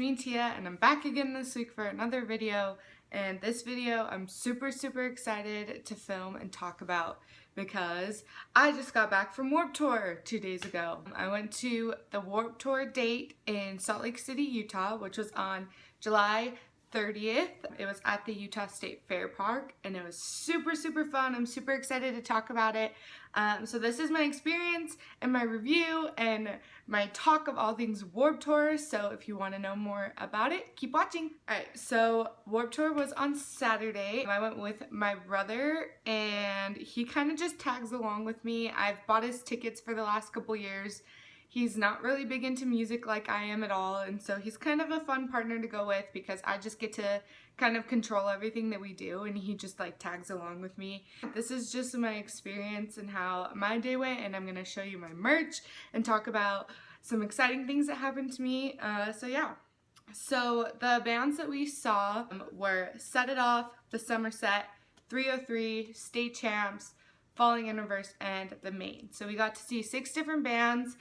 me, Tia, and I'm back again this week for another video. And this video I'm super excited to film and talk about because I just got back from Warped Tour 2 days ago. I went to the Warped Tour date in Salt Lake City, Utah, which was on July 30th. It was at the Utah State Fair Park and it was super fun. I'm super excited to talk about it. So this is my experience and my review and my talk of all things Warped Tour. So if you want to know more about it, keep watching. Alright, so Warped Tour was on Saturday. I went with my brother and he kind of just tags along with me. I've bought his tickets for the last couple years. He's not really big into music like I am at all, and so he's kind of a fun partner to go with because I just get to kind of control everything that we do and he just like tags along with me. This is just my experience and how my day went, and I'm going to show you my merch and talk about some exciting things that happened to me. So yeah. So the bands that we saw were Set It Off, The Summer Set, 3OH!3, State Champs, Falling in Reverse, and The Maine. So we got to see 6 different bands.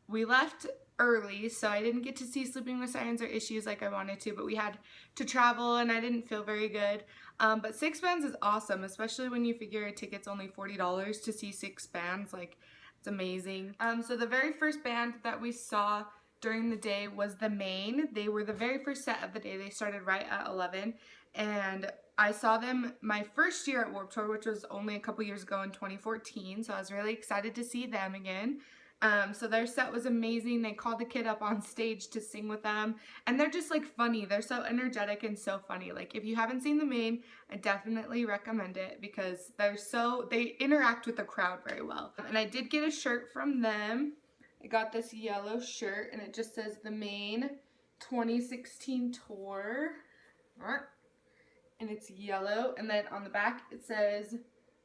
We left early, so I didn't get to see Sleeping with Sirens or Issues like I wanted to, but we had to travel and I didn't feel very good. But 6 bands is awesome, especially when you figure a ticket's only $40 to see 6 bands. Like, it's amazing. So the very first band that we saw during the day was The Maine. They were the very first set of the day. They started right at 11, and I saw them my first year at Warped Tour, which was only a couple years ago in 2014, so I was really excited to see them again. So their set was amazing. They called the kid up on stage to sing with them, and they're just like funny. They're so energetic and so funny. Like, if you haven't seen The Maine, I definitely recommend it because they interact with the crowd very well. And I did get a shirt from them. I got this yellow shirt and it just says The Maine 2016 Tour. And it's yellow, and then on the back it says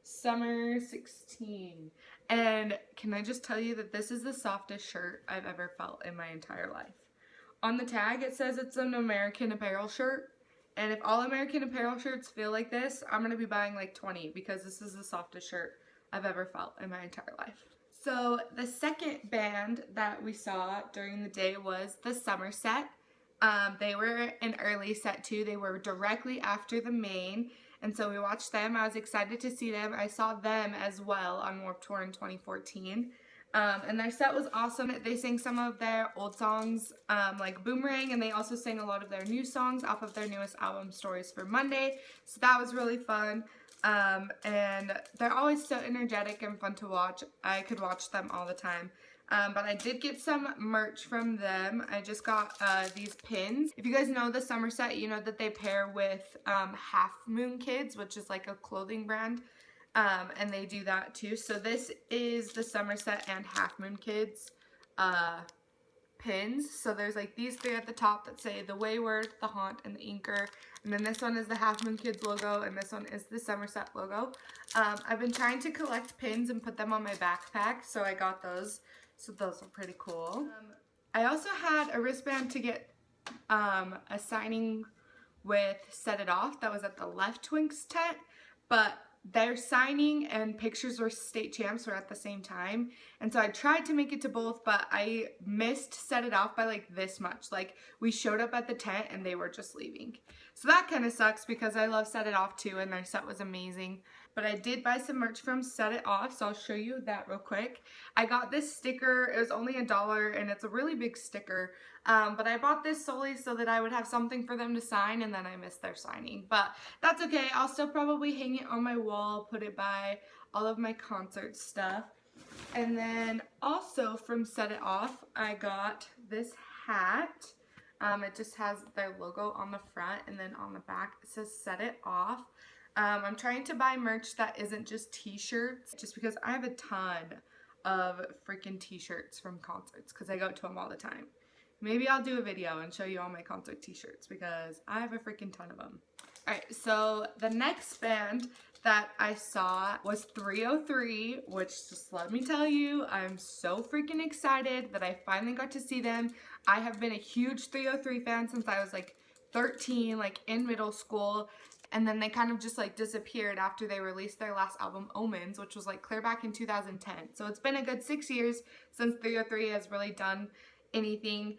Summer 16. And can I just tell you that this is the softest shirt I've ever felt in my entire life. On the tag it says it's an American Apparel shirt, and if all American Apparel shirts feel like this, I'm going to be buying like 20 because this is the softest shirt I've ever felt in my entire life. So the second band that we saw during the day was The Summer Set. They were an early set too. They were directly after The Maine, and so we watched them. I was excited to see them. I saw them as well on Warped Tour in 2014, and their set was awesome. They sang some of their old songs like Boomerang, and they also sang a lot of their new songs off of their newest album, Stories for Monday, so that was really fun. And they're always so energetic and fun to watch. I could watch them all the time. But I did get some merch from them. I just got these pins. If you guys know the Summer Set, you know that they pair with Half Moon Kids, which is like a clothing brand, and they do that too. So this is the Summer Set and Half Moon Kids pins. So there's like these 3 at the top that say The Wayward, The Haunt, and The Inker. And then this one is the Half Moon Kids logo, and this one is the Summer Set logo. I've been trying to collect pins and put them on my backpack, so I got those. So those are pretty cool. I also had a wristband to get a signing with Set It Off that was at the Left Twinks tent, but their signing and pictures were State Champs were at the same time, and so I tried to make it to both, but I missed Set It Off by like this much. Like, we showed up at the tent and they were just leaving. So that kind of sucks because I love Set It Off too, and their set was amazing. But I did buy some merch from Set It Off, so I'll show you that real quick. I got this sticker. It was only $1, and it's a really big sticker. But I bought this solely so that I would have something for them to sign, and then I missed their signing. But that's okay. I'll still probably hang it on my wall, put it by all of my concert stuff. And then also from Set It Off, I got this hat. It just has their logo on the front, and then on the back it says Set It Off. I'm trying to buy merch that isn't just t-shirts, just because I have a ton of freaking t-shirts from concerts because I go to them all the time. Maybe I'll do a video and show you all my concert t-shirts because I have a freaking ton of them. Alright, so the next band that I saw was 3OH!3, which, just let me tell you, I'm so freaking excited that I finally got to see them. I have been a huge 3OH!3 fan since I was like 13, like in middle school. And then they kind of just like disappeared after they released their last album, Omens, which was like clear back in 2010. So it's been a good 6 years since 3OH!3 has really done anything.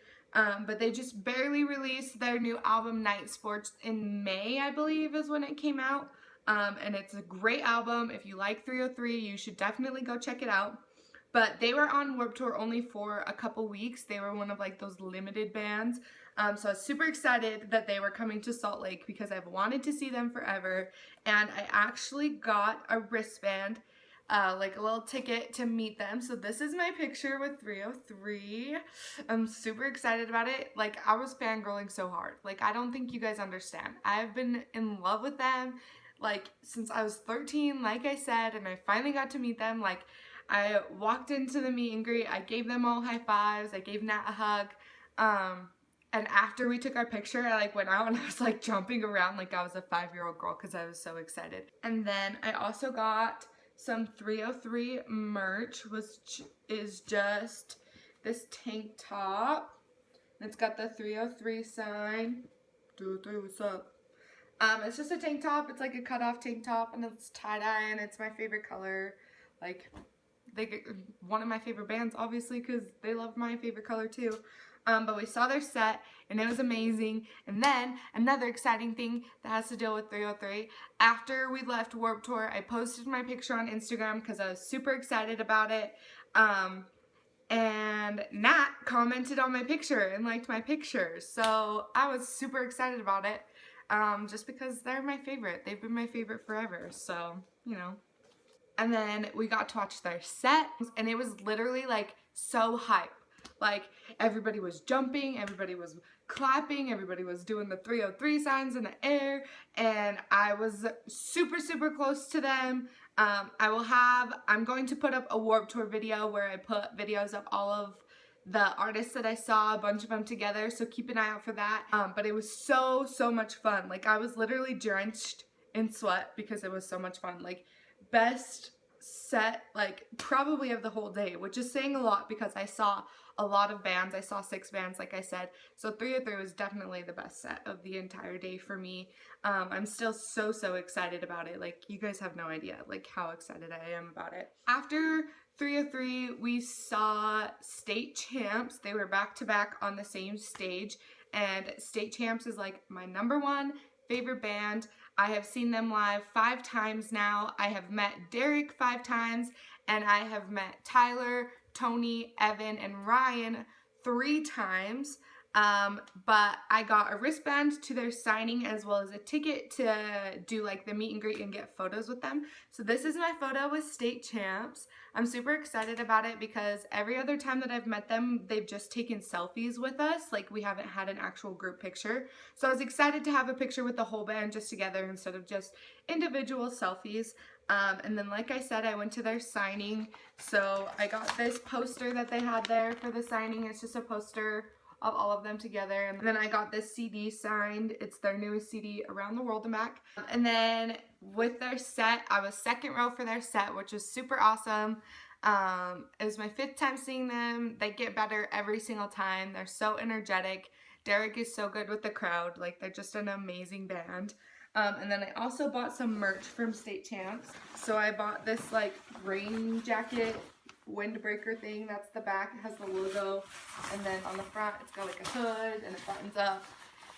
but they just barely released their new album Night Sports in May, I believe is when it came out. And it's a great album. If you like 3OH!3, you should definitely go check it out. But they were on Warped Tour only for a couple weeks. They were one of like those limited bands. So I was super excited that they were coming to Salt Lake because I've wanted to see them forever. And I actually got a wristband, like a little ticket to meet them. So this is my picture with 3OH!3. I'm super excited about it. Like, I was fangirling so hard. Like, I don't think you guys understand. I've been in love with them like since I was 13, like I said, and I finally got to meet them. Like, I walked into the meet and greet, I gave them all high fives, I gave Nat a hug, and after we took our picture, I like went out and I was like jumping around like I was a 5-year-old girl because I was so excited. And then I also got some 3OH!3 merch, which is just this tank top. It's got the 3OH!3 sign. 3OH!3, what's up? It's just a tank top. It's like a cutoff tank top, and it's tie-dye, and it's my favorite color. Like, one of my favorite bands, obviously, because they love my favorite color too. But we saw their set, and it was amazing. And then, another exciting thing that has to deal with 3OH!3, after we left Warped Tour, I posted my picture on Instagram because I was super excited about it. And Nat commented on my picture and liked my picture. So I was super excited about it. Just because they're my favorite. They've been my favorite forever, so, you know. And then we got to watch their set, and it was literally, like, so hype. Like, everybody was jumping, everybody was clapping, everybody was doing the 3OH!3 signs in the air, and I was super, super close to them. I'm going to put up a Warped Tour video where I put videos of all of the artists that I saw, a bunch of them together, so keep an eye out for that. But it was so much fun. Like, I was literally drenched in sweat because it was so much fun. Like, best set, like, probably of the whole day, which is saying a lot because I saw a lot of bands. I saw 6 bands, like I said. So 3OH!3 was definitely the best set of the entire day for me. I'm still so excited about it. Like, you guys have no idea, like, how excited I am about it. After 3OH!3, we saw State Champs. They were back to back on the same stage, and State Champs is like my #1 favorite band. I have seen them live 5 times now. I have met Derek 5 times, and I have met Tyler, Tony, Evan, and Ryan 3 times. But I got a wristband to their signing as well as a ticket to do like the meet and greet and get photos with them. So this is my photo with State Champs. I'm super excited about it because every other time that I've met them, they've just taken selfies with us. Like, we haven't had an actual group picture. So I was excited to have a picture with the whole band just together instead of just individual selfies. And then, like I said, I went to their signing. So I got this poster that they had there for the signing. It's just a poster of all of them together. And then I got this CD signed. It's their newest CD, Around the World and Back. And then with their set, I was second row for their set, which was super awesome. It was my 5th time seeing them. They get better every single time. They're so energetic. Derek is so good with the crowd. Like, they're just an amazing band. And then I also bought some merch from State Champs. So I bought this like rain jacket windbreaker thing. That's the back. It has the logo, and then on the front it's got like a hood and it buttons up,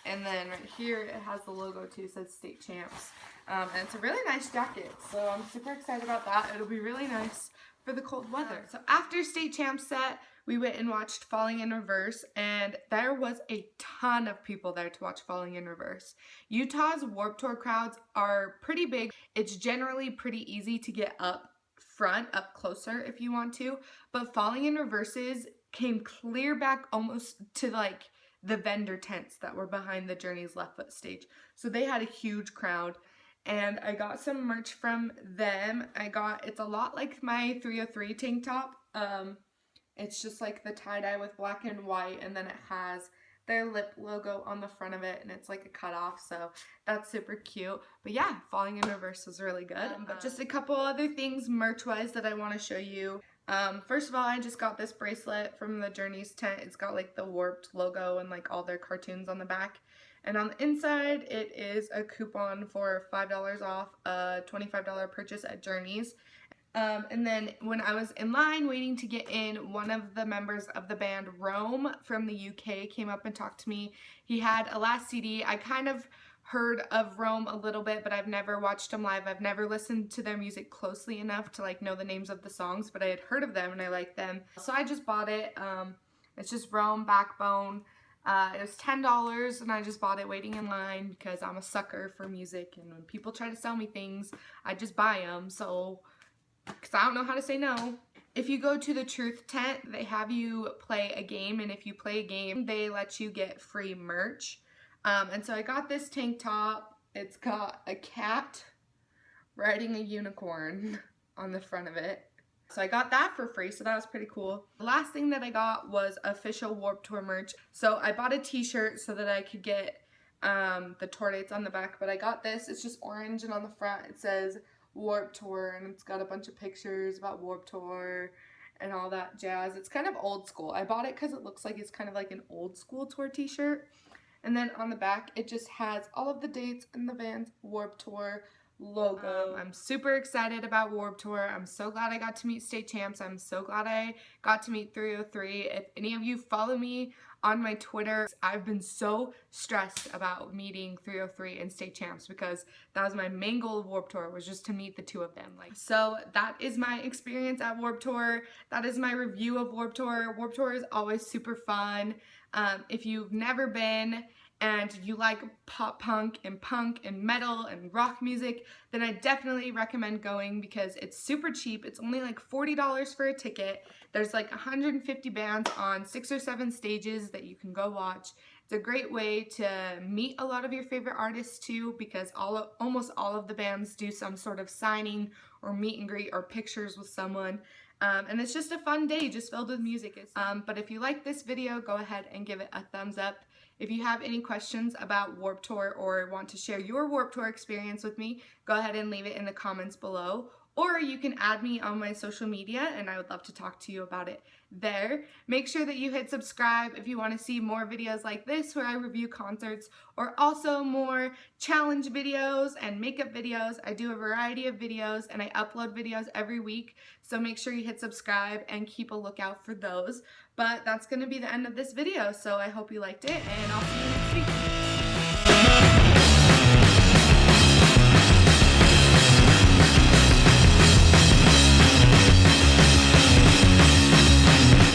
and then right here it has the logo too. It says State Champs, and it's a really nice jacket, so I'm super excited about that. It'll be really nice for the cold weather. So after State Champs set, we went and watched Falling in Reverse, and there was a ton of people there to watch Falling in Reverse. Utah's Warped Tour crowds are pretty big. It's generally pretty easy to get up closer if you want to, but Falling in Reverse's came clear back almost to like the vendor tents that were behind the Journey's Left Foot stage. So they had a huge crowd, and I got some merch from them. It's a lot like my 3OH!3 tank top. It's just like the tie-dye with black and white, and then it has their lip logo on the front of it, and it's like a cutoff, so that's super cute. But yeah, Falling in Reverse was really good. But just a couple other things merch-wise that I want to show you. First of all, I just got this bracelet from the Journey's tent. It's got like the Warped logo and like all their cartoons on the back. And on the inside, it is a coupon for $5 off a $25 purchase at Journey's. And then when I was in line waiting to get in, one of the members of the band Rome from the UK came up and talked to me. He had a last CD. I kind of heard of Rome a little bit, but I've never watched them live. I've never listened to their music closely enough to like know the names of the songs, but I had heard of them and I liked them. So I just bought it. It's just Rome, Backbone. It was $10 and I just bought it waiting in line because I'm a sucker for music, and when people try to sell me things, I just buy them. So because I don't know how to say no. If you go to the Truth Tent, they have you play a game, and if you play a game, they let you get free merch. And so I got this tank top. It's got a cat riding a unicorn on the front of it. So I got that for free, so that was pretty cool. The last thing that I got was official Warped Tour merch. So I bought a t-shirt so that I could get the tour dates on the back, but I got this. It's just orange, and on the front it says Warped Tour, and it's got a bunch of pictures about Warped Tour and all that jazz. It's kind of old school. I bought it because it looks like it's kind of like an old school tour t-shirt. And then on the back it just has all of the dates and the band's Warped Tour logo. I'm super excited about Warped Tour. I'm so glad I got to meet State Champs. I'm so glad I got to meet 3OH!3. If any of you follow me on my Twitter, I've been so stressed about meeting 3OH!3 and State Champs because that was my main goal of Warped Tour, was just to meet the two of them. So that is my experience at Warped Tour. That is my review of Warped Tour. Warped Tour is always super fun. If you've never been and you like pop punk and metal and rock music, then I definitely recommend going because it's super cheap. It's only like $40 for a ticket. There's like 150 bands on 6 or 7 stages that you can go watch. It's a great way to meet a lot of your favorite artists too, because almost all of the bands do some sort of signing or meet and greet or pictures with someone. And it's just a fun day just filled with music. But if you like this video, go ahead and give it a thumbs up. If you have any questions about Warped Tour or want to share your Warped Tour experience with me, go ahead and leave it in the comments below. Or you can add me on my social media and I would love to talk to you about it there. Make sure that you hit subscribe if you want to see more videos like this where I review concerts, or also more challenge videos and makeup videos. I do a variety of videos and I upload videos every week, so make sure you hit subscribe and keep a lookout for those. But that's going to be the end of this video, so I hope you liked it and I'll see you next week.